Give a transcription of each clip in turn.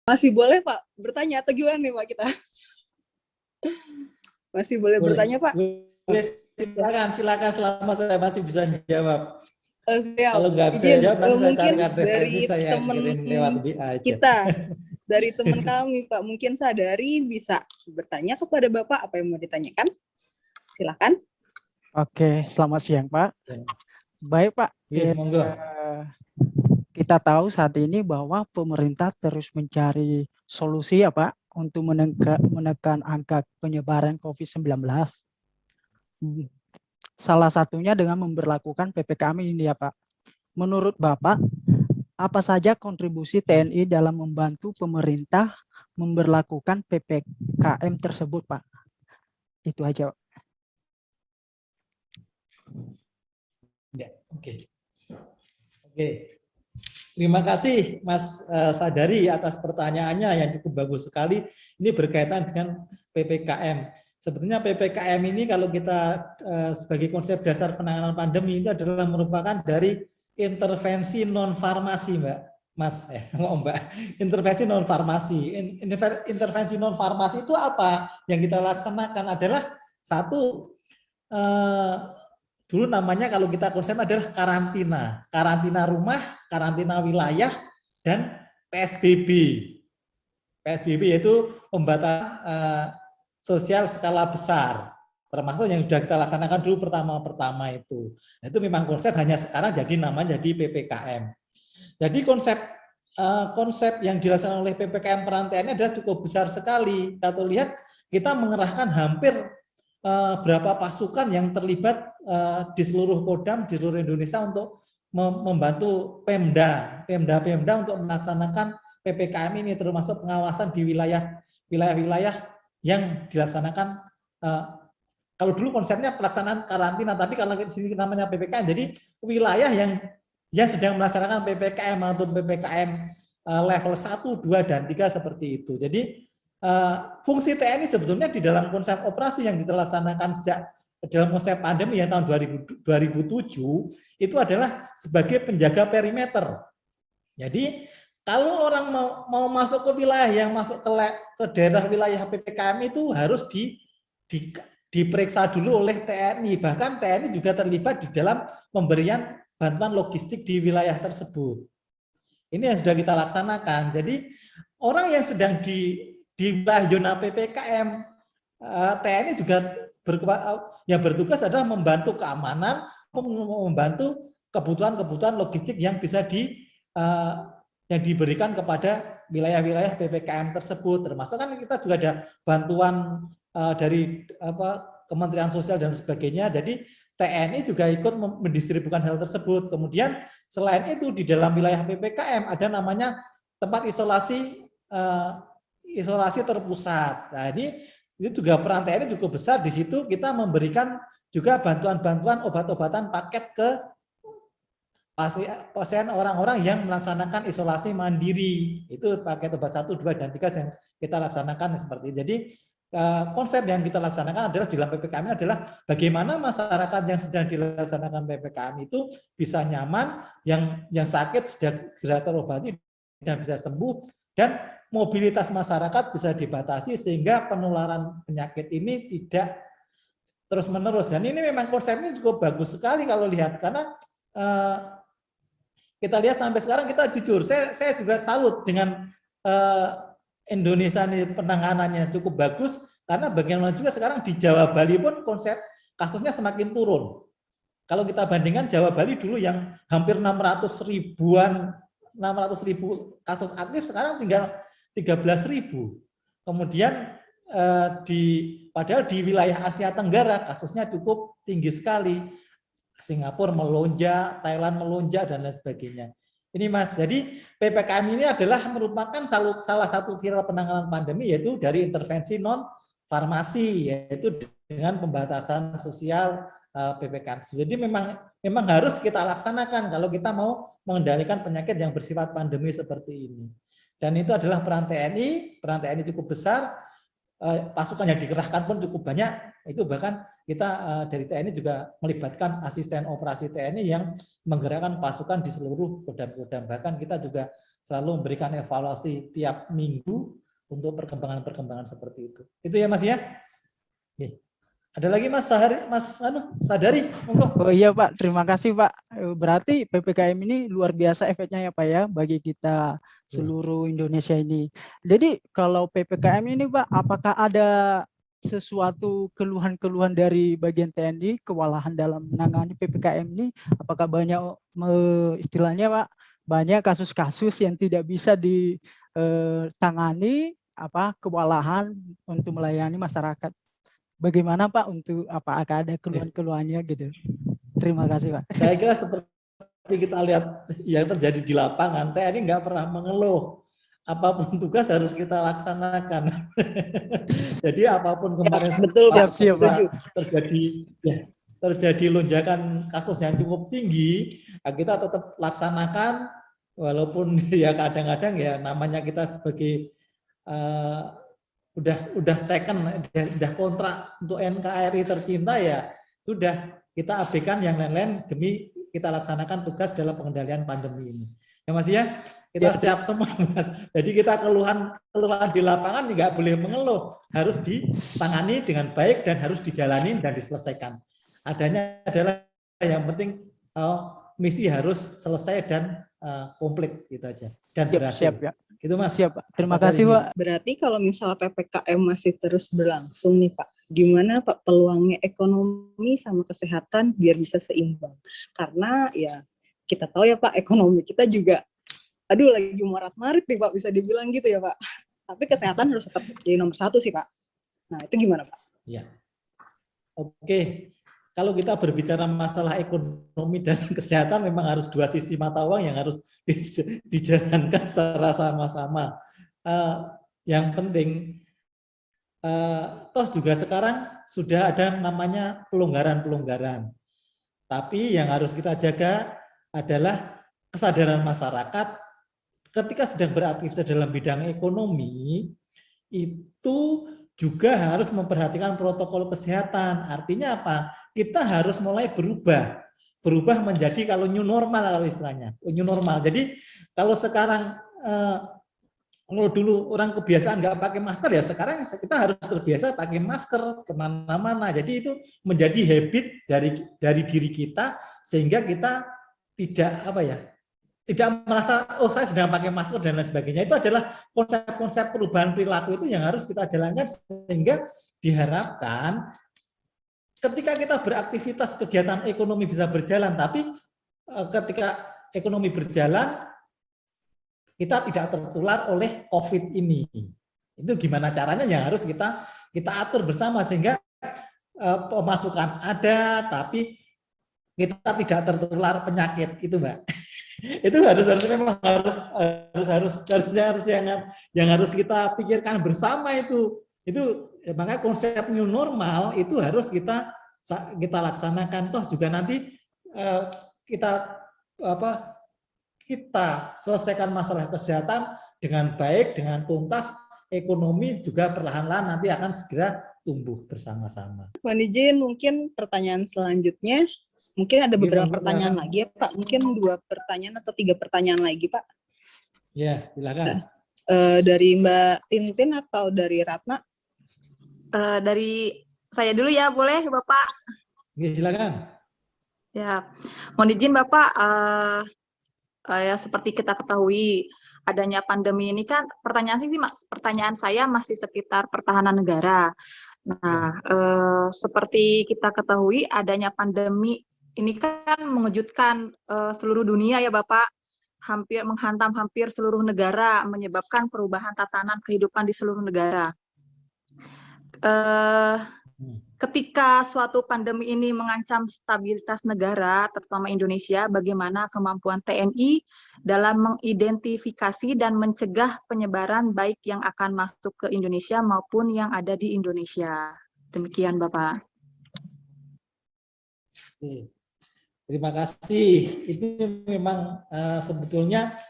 Masih boleh Pak bertanya atau gimana nih Pak kita? Masih boleh bertanya Pak? Boleh, silakan selama saya masih bisa jawab. Siap. Kalau nggak bisa Izin, jawab nanti saya mungkin carikan referensi, dari saya teman kirim lewat WA aja. kita, dari teman kami Pak, mungkin Sadari bisa bertanya kepada Bapak apa yang mau ditanyakan. Silakan. Oke, selamat siang Pak. Baik Pak, Monggo. kita tahu saat ini bahwa pemerintah terus mencari solusi ya Pak untuk menekan angka penyebaran COVID-19. Salah satunya dengan memberlakukan PPKM ini ya Pak. Menurut Bapak, apa saja kontribusi TNI dalam membantu pemerintah memberlakukan PPKM tersebut Pak? Itu aja Pak. Ya, oke. Terima kasih Mas Sadari atas pertanyaannya yang cukup bagus sekali. Ini berkaitan dengan PPKM. Sebetulnya PPKM ini kalau kita sebagai konsep dasar penanganan pandemi itu adalah merupakan dari intervensi non farmasi, Mbak. Mas, Mbak. Intervensi non farmasi. Intervensi non farmasi itu apa? Yang kita laksanakan adalah satu, dulu namanya kalau kita konsep adalah karantina rumah, karantina wilayah, dan PSBB. PSBB yaitu pembatasan sosial skala besar, termasuk yang sudah kita laksanakan dulu pertama itu. Nah, itu memang konsep, hanya sekarang jadi namanya jadi PPKM. Jadi konsep yang dilaksanakan oleh PPKM perantaian adalah cukup besar sekali. Kalau lihat kita mengerahkan hampir berapa pasukan yang terlibat di seluruh Kodam di seluruh Indonesia untuk membantu Pemda untuk melaksanakan PPKM ini, termasuk pengawasan di wilayah-wilayah yang dilaksanakan. Kalau dulu konsepnya pelaksanaan karantina, tapi kalau ini namanya PPKM, jadi wilayah yang sedang melaksanakan PPKM atau PPKM level 1, 2, dan 3 seperti itu. Jadi fungsi TNI sebetulnya di dalam konsep operasi yang kita laksanakan sejak dalam konsep pandemi yang tahun 2007 itu adalah sebagai penjaga perimeter. Jadi kalau orang mau masuk ke wilayah yang masuk ke daerah wilayah PPKM itu harus diperiksa dulu oleh TNI. Bahkan TNI juga terlibat di dalam pemberian bantuan logistik di wilayah tersebut. Ini yang sudah kita laksanakan. Jadi orang yang sedang di wilayah zona PPKM, TNI juga yang bertugas adalah membantu keamanan, membantu kebutuhan logistik yang bisa yang diberikan kepada wilayah-wilayah PPKM tersebut. Termasuk kan kita juga ada bantuan dari Kementerian Sosial dan sebagainya. Jadi TNI juga ikut mendistribusikan hal tersebut. Kemudian selain itu di dalam wilayah PPKM ada namanya tempat isolasi terpusat. Nah, ini juga peran TNI cukup besar. Di situ kita memberikan juga bantuan-bantuan obat-obatan paket ke pasien orang-orang yang melaksanakan isolasi mandiri. Itu paket obat 1, 2, dan 3 yang kita laksanakan seperti itu. Jadi konsep yang kita laksanakan adalah di dalam PPKM adalah bagaimana masyarakat yang sedang dilaksanakan PPKM itu bisa nyaman, yang sakit segera terobati dan bisa sembuh, dan mobilitas masyarakat bisa dibatasi sehingga penularan penyakit ini tidak terus-menerus. Dan ini memang konsepnya cukup bagus sekali kalau lihat, karena kita lihat sampai sekarang, kita jujur, saya juga salut dengan Indonesia ini, penanganannya cukup bagus, karena bagaimana juga sekarang di Jawa Bali pun konsep kasusnya semakin turun. Kalau kita bandingkan Jawa Bali dulu yang hampir 600.000 kasus aktif, sekarang tinggal 13.000. Kemudian padahal di wilayah Asia Tenggara kasusnya cukup tinggi sekali. Singapura melonjak, Thailand melonjak, dan lain sebagainya. Ini Mas, jadi PPKM ini adalah merupakan salah satu viral penanganan pandemi, yaitu dari intervensi non farmasi, yaitu dengan pembatasan sosial PPKM. Jadi memang harus kita laksanakan kalau kita mau mengendalikan penyakit yang bersifat pandemi seperti ini. Dan itu adalah peran TNI cukup besar, pasukan yang dikerahkan pun cukup banyak. Itu bahkan kita dari TNI juga melibatkan asisten operasi TNI yang menggerakkan pasukan di seluruh kodam-kodam. Bahkan kita juga selalu memberikan evaluasi tiap minggu untuk perkembangan-perkembangan seperti itu. Itu ya Mas ya. Oke. Ada lagi Mas Sadari? Monggo. Oh iya Pak, terima kasih Pak. Berarti PPKM ini luar biasa efeknya ya Pak ya bagi kita seluruh Indonesia ini. Jadi kalau PPKM ini Pak, apakah ada sesuatu keluhan-keluhan dari bagian TNI kewalahan dalam menangani PPKM ini? Apakah banyak istilahnya Pak, banyak kasus-kasus yang tidak bisa ditangani kewalahan untuk melayani masyarakat? Bagaimana Pak untuk apakah ada keluhan-keluhannya gitu? Terima kasih Pak. Saya kira seperti kita lihat yang terjadi di lapangan, TNI nggak pernah mengeluh. Apapun tugas harus kita laksanakan. Jadi apapun kemarin betul terjadi lonjakan kasus yang cukup tinggi, kita tetap laksanakan walaupun ya kadang-kadang ya namanya kita sebagai udah taken, udah kontrak untuk NKRI tercinta ya sudah kita abaikan yang lain-lain demi kita laksanakan tugas dalam pengendalian pandemi ini. Ya Mas ya, kita siap semua Mas. Jadi kita keluhan di lapangan nggak boleh mengeluh, harus ditangani dengan baik dan harus dijalani dan diselesaikan. Adanya adalah yang penting misi harus selesai dan komplit gitu aja dan berhasil. Siap ya. Itu Mas. Siap Pak. Terima kasih Pak. Berarti kalau misalnya PPKM masih terus berlangsung nih Pak, gimana Pak peluangnya ekonomi sama kesehatan biar bisa seimbang? Karena ya kita tahu ya Pak, ekonomi kita juga lagi marat-marit nih Pak, bisa dibilang gitu ya Pak. Tapi kesehatan harus tetap jadi nomor 1 sih Pak. Nah itu gimana Pak? Ya. Oke. Kalau kita berbicara masalah ekonomi dan kesehatan memang harus dua sisi mata uang yang harus dijalankan secara sama-sama. Yang penting, toh juga sekarang sudah ada namanya pelonggaran-pelonggaran. Tapi yang harus kita jaga adalah kesadaran masyarakat ketika sedang beraktivitas dalam bidang ekonomi itu juga harus memperhatikan protokol kesehatan. Artinya apa? Kita harus mulai berubah menjadi kalau new normal kalau istilahnya, new normal. Jadi kalau sekarang kalau dulu orang kebiasaan nggak pakai masker ya sekarang kita harus terbiasa pakai masker kemana-mana. Jadi itu menjadi habit dari diri kita sehingga kita tidak merasa saya sedang pakai masker dan lain sebagainya. Itu adalah konsep-konsep perubahan perilaku itu yang harus kita jalankan sehingga diharapkan ketika kita beraktivitas kegiatan ekonomi bisa berjalan, tapi ketika ekonomi berjalan kita tidak tertular oleh COVID ini. Itu gimana caranya yang harus kita atur bersama sehingga pemasukan ada tapi kita tidak tertular penyakit itu Mbak. Itu harus yang harus kita pikirkan bersama itu makanya konsep new normal itu harus kita laksanakan toh juga nanti kita selesaikan masalah kesehatan dengan baik dengan tuntas, ekonomi juga perlahan-lahan nanti akan segera tumbuh bersama-sama. Mohon izin mungkin pertanyaan selanjutnya. Mungkin ada beberapa pertanyaan lagi ya Pak. Mungkin 2 pertanyaan atau 3 pertanyaan lagi Pak. Ya, silakan. Dari Mbak Tintin atau dari Ratna? Dari saya dulu ya, boleh Bapak? Ya, silakan. Ya, mohon izin Bapak. Ya seperti kita ketahui adanya pandemi ini kan pertanyaan saya masih sekitar pertahanan negara. Nah, seperti kita ketahui adanya pandemi ini kan mengejutkan seluruh dunia ya Bapak, menghantam hampir seluruh negara, menyebabkan perubahan tatanan kehidupan di seluruh negara. Ketika suatu pandemi ini mengancam stabilitas negara, terutama Indonesia, bagaimana kemampuan TNI dalam mengidentifikasi dan mencegah penyebaran baik yang akan masuk ke Indonesia maupun yang ada di Indonesia. Demikian, Bapak. Terima kasih. Itu memang sebetulnya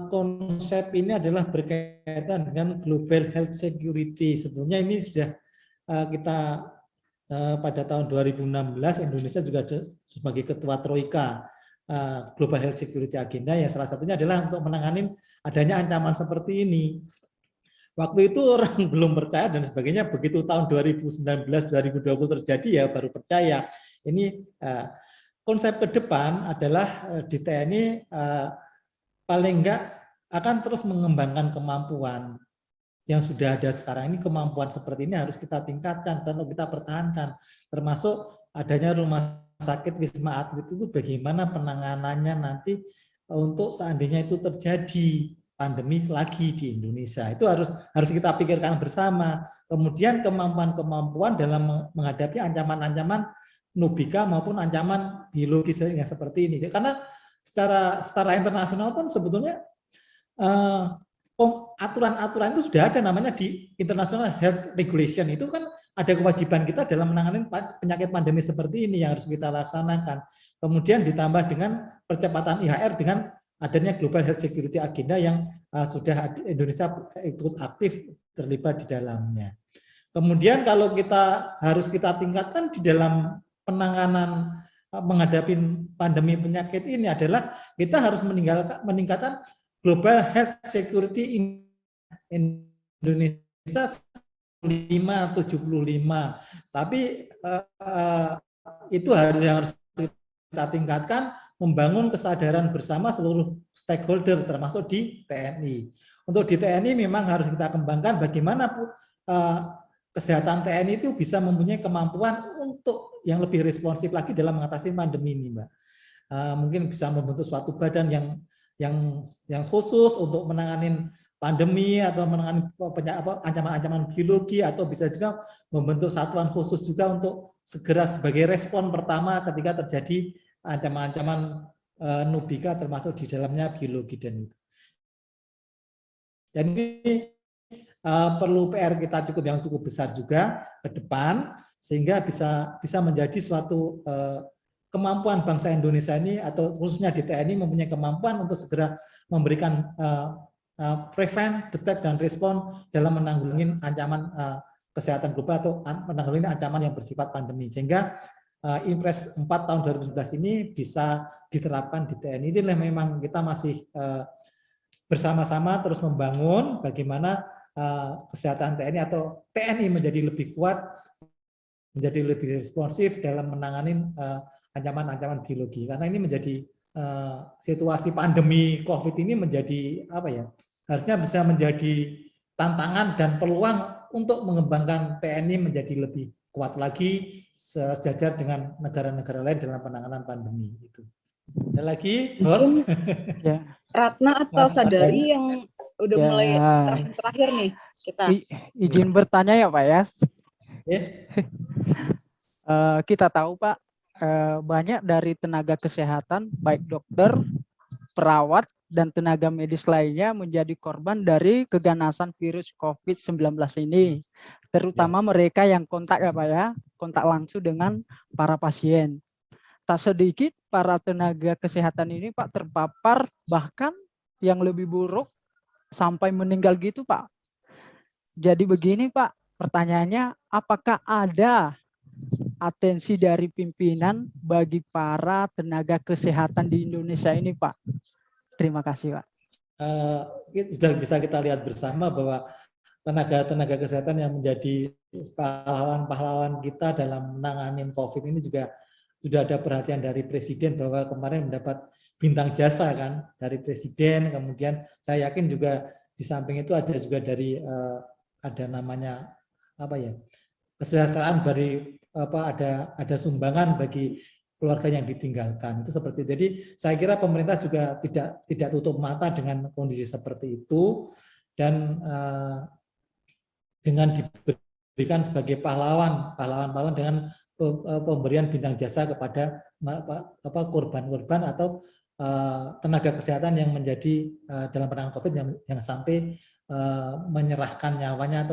konsep ini adalah berkaitan dengan global health security. Sebetulnya ini sudah kita pada tahun 2016 Indonesia juga sebagai ketua Troika Global Health Security Agenda, yang salah satunya adalah untuk menangani adanya ancaman seperti ini. Waktu itu orang belum percaya dan sebagainya, begitu tahun 2019-2020 terjadi ya baru percaya. Ini konsep ke depan adalah di TNI paling enggak akan terus mengembangkan kemampuan yang sudah ada sekarang ini. Kemampuan seperti ini harus kita tingkatkan dan kita pertahankan, termasuk adanya rumah sakit Wisma Atlet itu bagaimana penanganannya nanti untuk seandainya itu terjadi pandemi lagi di Indonesia. Itu harus kita pikirkan bersama. Kemudian kemampuan-kemampuan dalam menghadapi ancaman-ancaman nubika maupun ancaman biologis yang seperti ini. Karena secara internasional pun sebetulnya aturan-aturan itu sudah ada, namanya di International Health Regulation. Itu kan ada kewajiban kita dalam menangani penyakit pandemi seperti ini yang harus kita laksanakan. Kemudian ditambah dengan percepatan IHR dengan adanya Global Health Security Agenda yang sudah Indonesia ikut aktif terlibat di dalamnya. Kemudian kalau harus kita tingkatkan di dalam penanganan menghadapi pandemi penyakit ini adalah kita harus meningkatkan Global Health Security Indonesia 75. Tapi itu harus kita tingkatkan, membangun kesadaran bersama seluruh stakeholder termasuk di TNI. Untuk di TNI memang harus kita kembangkan bagaimana kesehatan TNI itu bisa mempunyai kemampuan untuk yang lebih responsif lagi dalam mengatasi pandemi ini, Mbak. Mungkin bisa membentuk suatu badan yang khusus untuk menangani pandemi atau menangani ancaman-ancaman biologi, atau bisa juga membentuk satuan khusus juga untuk segera sebagai respon pertama ketika terjadi ancaman-ancaman nubika termasuk di dalamnya biologi dan itu. Dan ini perlu PR kita yang cukup besar juga ke depan sehingga bisa menjadi suatu kemampuan bangsa Indonesia ini atau khususnya di TNI mempunyai kemampuan untuk segera memberikan prevent, detect, dan respon dalam menanggulangi ancaman kesehatan global atau menanggulangi ancaman yang bersifat pandemi. Sehingga Impres 4 tahun 2011 ini bisa diterapkan di TNI. Inilah memang kita masih bersama-sama terus membangun bagaimana kesehatan TNI atau TNI menjadi lebih kuat, menjadi lebih responsif dalam menangani ancaman-ancaman biologi. Karena ini menjadi situasi pandemi COVID ini menjadi harusnya bisa menjadi tantangan dan peluang untuk mengembangkan TNI menjadi lebih kuat lagi sejajar dengan negara-negara lain dalam penanganan pandemi itu. Ada lagi, host? Ya. Ratna atau Sadari yang udah mulai terakhir nih kita. Izin bertanya ya Pak ya. Kita tahu Pak, banyak dari tenaga kesehatan, baik dokter, perawat, dan tenaga medis lainnya menjadi korban dari keganasan virus COVID-19 ini. Terutama mereka yang kontak ya Pak ya, kontak langsung dengan para pasien. Tak sedikit para tenaga kesehatan ini Pak terpapar, bahkan yang lebih buruk sampai meninggal gitu Pak. Jadi begini Pak, pertanyaannya apakah ada atensi dari pimpinan bagi para tenaga kesehatan di Indonesia ini Pak? Terima kasih Pak. Sudah bisa kita lihat bersama bahwa tenaga kesehatan yang menjadi pahlawan-pahlawan kita dalam menangani COVID ini juga sudah ada perhatian dari Presiden bahwa kemarin mendapat bintang jasa kan dari Presiden. Kemudian saya yakin juga di samping itu ada juga dari ada namanya kesejahteraan dari ada sumbangan bagi keluarga yang ditinggalkan. Itu seperti itu. Jadi saya kira pemerintah juga tidak tutup mata dengan kondisi seperti itu, dan dengan diberikan sebagai pahlawan dengan pemberian bintang jasa kepada korban-korban atau tenaga kesehatan yang menjadi dalam penanganan COVID yang sampai menyerahkan nyawanya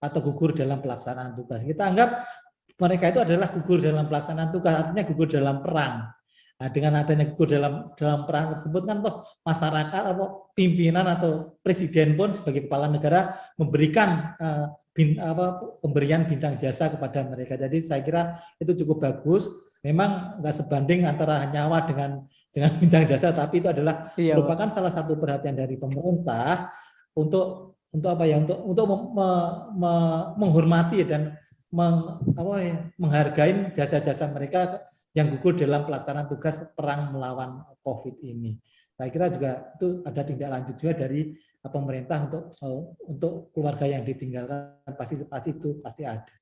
atau gugur dalam pelaksanaan tugas. Kita anggap mereka itu adalah gugur dalam pelaksanaan tugas, artinya gugur dalam perang. Nah, dengan adanya gugur dalam perang tersebut kan toh masyarakat atau pimpinan atau presiden pun sebagai kepala negara memberikan pemberian bintang jasa kepada mereka. Jadi saya kira itu cukup bagus. Memang nggak sebanding antara nyawa dengan dengan bintang jasa, tapi itu adalah Iya, Pak. merupakan salah satu perhatian dari pemerintah untuk apa ya, untuk menghormati dan menghargai jasa-jasa mereka yang gugur dalam pelaksanaan tugas perang melawan COVID ini. Saya kira juga itu ada tindak lanjut juga dari pemerintah untuk keluarga yang ditinggalkan, pasti itu pasti ada.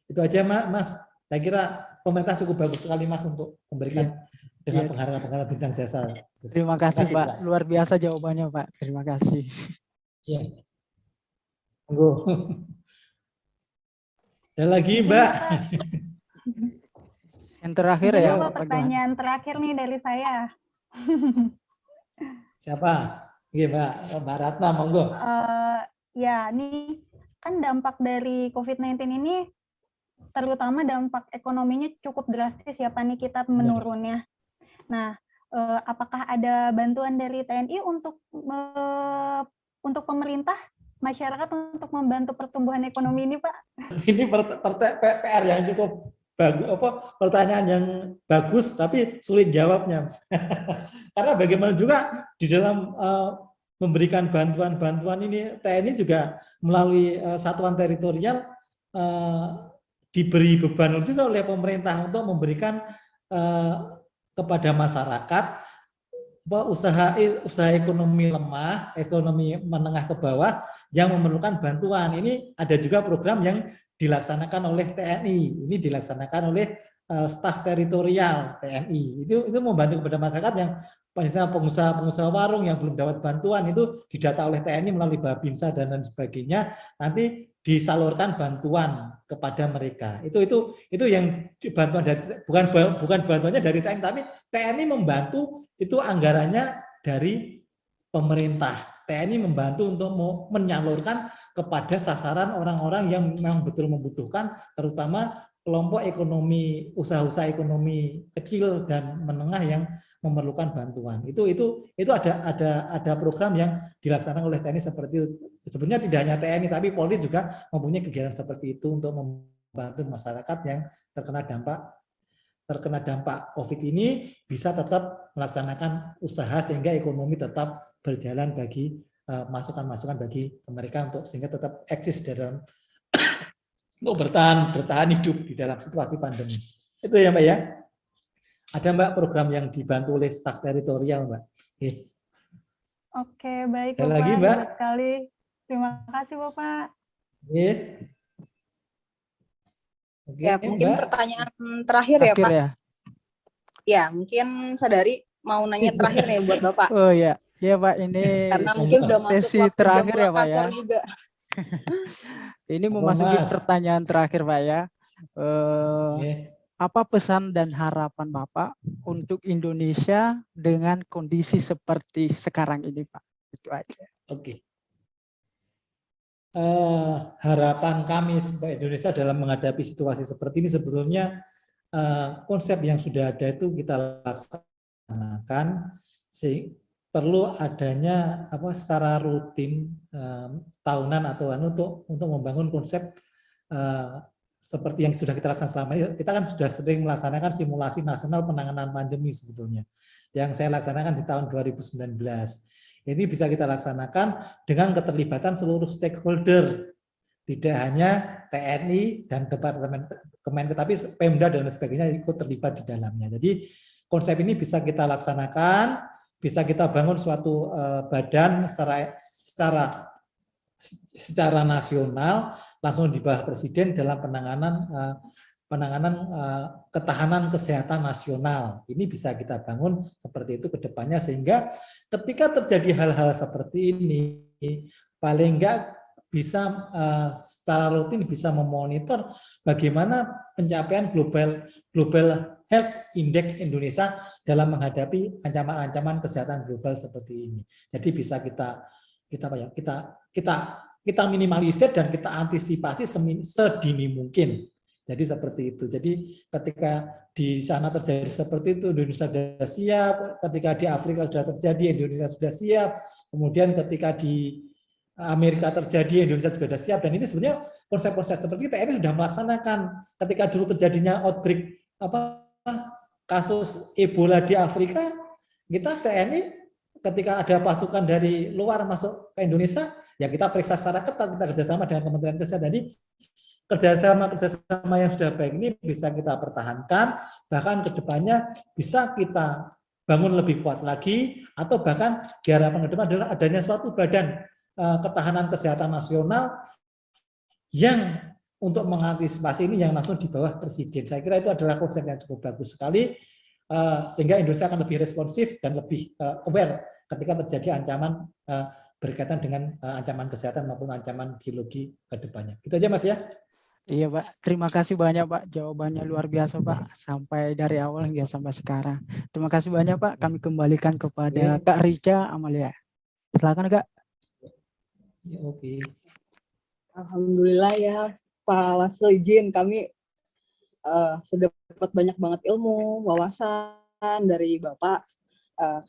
Itu aja Mas. Saya kira pemerintah cukup bagus sekali Mas untuk memberikan dengan penghargaan bintang jasa. Terima kasih Pak. Luar biasa jawabannya Pak. Terima kasih. Ya. Tunggu. Ada lagi Mbak. Yang terakhir Ini ya. Pak, pertanyaan terakhir nih dari saya. Siapa? Iya Mbak Ratna, monggo. Ya, ini kan dampak dari COVID-19 ini, terutama dampak ekonominya cukup drastis ya Pak nih kita menurunnya. Nah, apakah ada bantuan dari TNI untuk pemerintah, masyarakat untuk membantu pertumbuhan ekonomi ini Pak? Ini PR yang cukup bagus, pertanyaan yang bagus tapi sulit jawabnya. Karena bagaimana juga di dalam memberikan bantuan-bantuan ini, TNI juga melalui satuan teritorial diberi beban juga oleh pemerintah untuk memberikan kepada masyarakat usaha ekonomi lemah, ekonomi menengah ke bawah yang memerlukan bantuan. Ini ada juga program yang dilaksanakan oleh TNI. Ini dilaksanakan oleh staf teritorial TNI. Itu membantu kepada masyarakat yang misalnya pengusaha warung yang belum dapat bantuan, itu didata oleh TNI melalui Babinsa dan lain sebagainya. Nanti disalurkan bantuan kepada mereka. Itu yang bantuan dari bukan bantuannya dari TNI, tapi TNI membantu itu anggarannya dari pemerintah. TNI membantu untuk menyalurkan kepada sasaran orang-orang yang memang betul membutuhkan, terutama kelompok ekonomi, usaha-usaha ekonomi kecil dan menengah yang memerlukan bantuan. Itu ada program yang dilaksanakan oleh TNI seperti itu. Sebenarnya tidak hanya TNI, tapi Polri juga mempunyai kegiatan seperti itu untuk membantu masyarakat yang terkena dampak COVID ini bisa tetap melaksanakan usaha sehingga ekonomi tetap berjalan bagi masukan-masukan bagi mereka untuk sehingga tetap eksis dalam untuk bertahan hidup di dalam situasi pandemi. Itu ya Mbak ya. Ada Mbak program yang dibantu oleh staf teritorial Mbak. Oke, baik Ada Bapak. lagi Mbak? Sekali. Terima kasih Bapak. Oke, Ya, mungkin Mbak. pertanyaan terakhir ya Pak. Ya, mungkin Sadari mau nanya terakhir nih buat Bapak. Oh ya, ya Pak, ini Karena mungkin udah masuk sesi waktu terakhir jam ya Pak ya. kantor juga. Ini memasuki pertanyaan terakhir Pak ya. Apa pesan dan harapan Bapak untuk Indonesia dengan kondisi seperti sekarang ini Pak? Itu aja. Oke. Harapan kami sebagai Indonesia dalam menghadapi situasi seperti ini sebetulnya konsep yang sudah ada itu kita laksanakan, perlu adanya secara rutin tahunan atau untuk membangun konsep seperti yang sudah kita laksanakan selama ini. Kita kan sudah sering melaksanakan simulasi nasional penanganan pandemi sebetulnya yang saya laksanakan di tahun 2019. Ini bisa kita laksanakan dengan keterlibatan seluruh stakeholder, tidak hanya TNI dan Departemen Kemenkes, tapi Pemda dan sebagainya ikut terlibat di dalamnya. Jadi konsep ini bisa kita laksanakan, bisa kita bangun suatu badan secara nasional langsung di bawah Presiden dalam penanganan ketahanan kesehatan nasional. Ini bisa kita bangun seperti itu ke depannya sehingga ketika terjadi hal-hal seperti ini paling enggak bisa secara rutin bisa memonitor bagaimana pencapaian global health index Indonesia dalam menghadapi ancaman-ancaman kesehatan global seperti ini. Jadi bisa kita minimalisir dan kita antisipasi sedini mungkin. Jadi seperti itu. Jadi ketika di sana terjadi seperti itu, Indonesia sudah siap. Ketika di Afrika sudah terjadi, Indonesia sudah siap. Kemudian ketika di Amerika terjadi, Indonesia juga sudah siap. Dan ini sebenarnya konsep-konsep seperti TNI sudah melaksanakan. Ketika dulu terjadinya outbreak kasus Ebola di Afrika, kita TNI ketika ada pasukan dari luar masuk ke Indonesia, ya kita periksa secara ketat, kita kerjasama dengan Kementerian Kesehatan. Jadi kerjasama yang sudah baik ini bisa kita pertahankan, bahkan kedepannya bisa kita bangun lebih kuat lagi, atau bahkan diharapkan ke depan adalah adanya suatu badan ketahanan kesehatan nasional yang untuk mengantisipasi ini yang langsung di bawah Presiden. Saya kira itu adalah konsep yang cukup bagus sekali, sehingga Indonesia akan lebih responsif dan lebih aware ketika terjadi ancaman berkaitan dengan ancaman kesehatan maupun ancaman biologi ke depannya. Itu aja Mas ya. Iya Pak, terima kasih banyak Pak, jawabannya luar biasa Pak, sampai dari awal hingga sampai sekarang. Terima kasih banyak Pak, kami kembalikan kepada Kak Rica Amalia. Silakan Kak. Ya, oke. Alhamdulillah ya Pak Laslo, izin kami sudah dapat banyak banget ilmu, wawasan dari Bapak.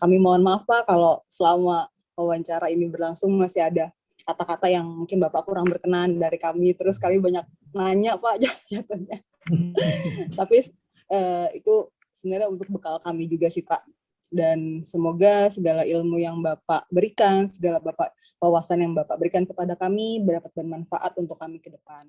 Kami mohon maaf Pak kalau selama wawancara ini berlangsung masih ada kata-kata yang mungkin Bapak kurang berkenan dari kami, terus kami banyak nanya Pak jatuhnya. Tapi itu sebenarnya untuk bekal kami juga sih Pak. Dan semoga segala ilmu yang Bapak berikan, segala wawasan yang Bapak berikan kepada kami dapat bermanfaat untuk kami ke depan.